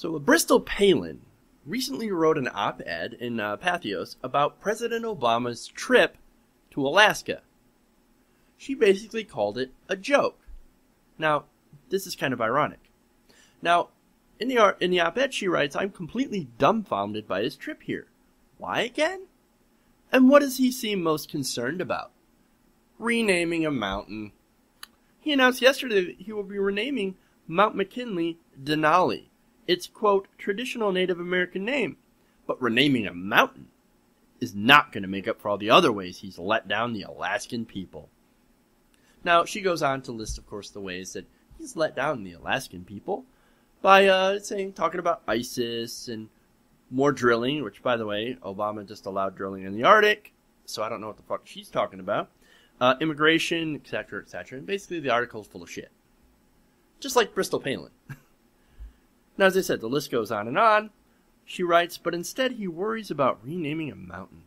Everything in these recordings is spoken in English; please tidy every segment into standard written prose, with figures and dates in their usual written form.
So Bristol Palin recently wrote an op-ed in Pathos about President Obama's trip to Alaska. She basically called it a joke. Now, this is kind of ironic. Now, in the op-ed she writes, "I'm completely dumbfounded by his trip here. Why again? And what does he seem most concerned about? Renaming a mountain. He announced yesterday that he will be renaming Mount McKinley Denali. It's, quote, traditional Native American name. But renaming a mountain is not going to make up for all the other ways he's let down the Alaskan people." Now, she goes on to list, of course, the ways that he's let down the Alaskan people by talking about ISIS and more drilling, which, by the way, Obama just allowed drilling in the Arctic, so I don't know what the fuck she's talking about. Immigration, etc., etc. And basically the article is full of shit. Just like Bristol Palin. Now, as I said, the list goes on and on. She writes, but instead he worries about renaming a mountain.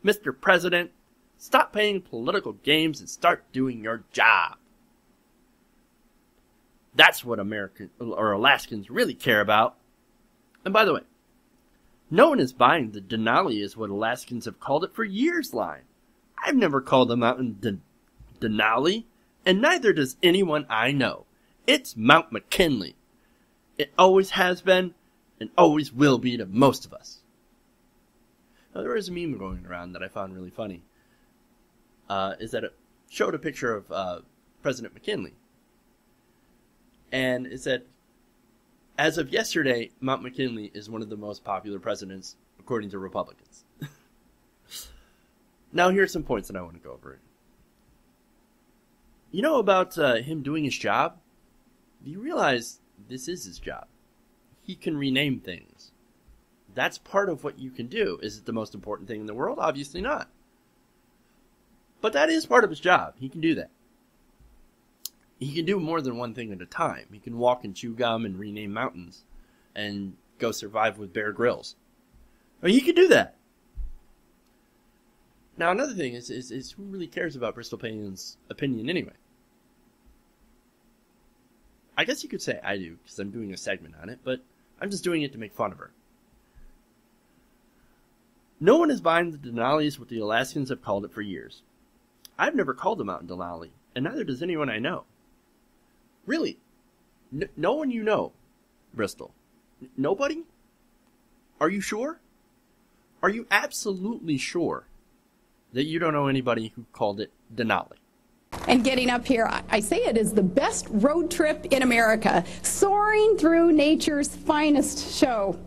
Mr. President, stop playing political games and start doing your job. That's what Alaskans really care about. And by the way, no one is buying the Denali is what Alaskans have called it for years line. I've never called the mountain Denali, and neither does anyone I know. It's Mount McKinley. It always has been, and always will be to most of us. Now, there is a meme going around that I found really funny. Is that it showed a picture of President McKinley. And it said, as of yesterday, Mount McKinley is one of the most popular presidents, according to Republicans. Now, here's some points that I want to go over. You know about him doing his job? Do you realize this is his job? He can rename things. That's part of what you can do. Is it the most important thing in the world? Obviously not. But that is part of his job. He can do that. He can do more than one thing at a time. He can walk and chew gum and rename mountains and go survive with Bear Grylls. I mean, he can do that. Now, another thing is who really cares about Bristol Palin's opinion anyway? I guess you could say I do, because I'm doing a segment on it, but I'm just doing it to make fun of her. No one is buying the Denali's what the Alaskans have called it for years. I've never called the mountain Denali, and neither does anyone I know. Really? No one you know, Bristol? Nobody? Are you sure? Are you absolutely sure that you don't know anybody who called it Denali? And getting up here, I say it is the best road trip in America, soaring through nature's finest show.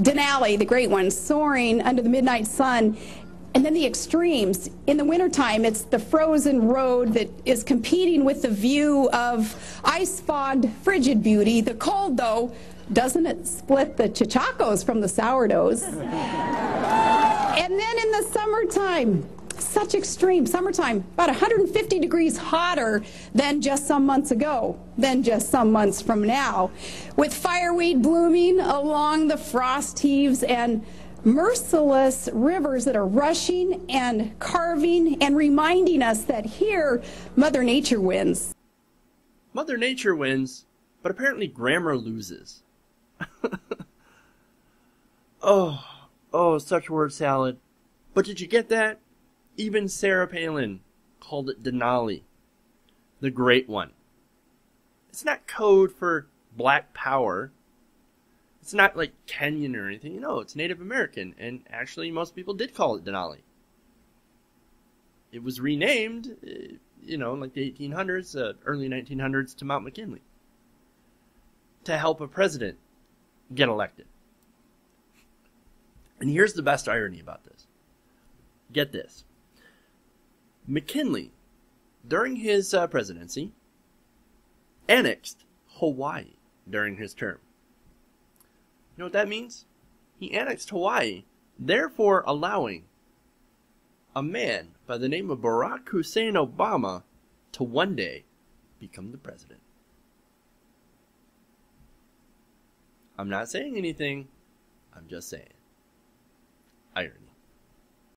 Denali, the great one, soaring under the midnight sun. And then the extremes. In the wintertime, it's the frozen road that is competing with the view of ice-fogged, frigid beauty. The cold, though, doesn't it split the chachacos from the sourdoughs? And then in the summertime, such extreme summertime, about 150 degrees hotter than just some months ago, than just some months from now, with fireweed blooming along the frost heaves and merciless rivers that are rushing and carving and reminding us that here Mother Nature wins. Mother Nature wins, but apparently grammar loses. Oh, such word salad. But did you get that? Even Sarah Palin called it Denali, the great one. It's not code for black power. It's not like Kenyan or anything. No, it's Native American. And actually, most people did call it Denali. It was renamed, in like the 1800s, early 1900s, to Mount McKinley. To help a president get elected. And here's the best irony about this. Get this. McKinley, during his presidency, annexed Hawaii during his term. You know what that means? He annexed Hawaii, therefore allowing a man by the name of Barack Hussein Obama to one day become the president. I'm not saying anything. I'm just saying. Irony.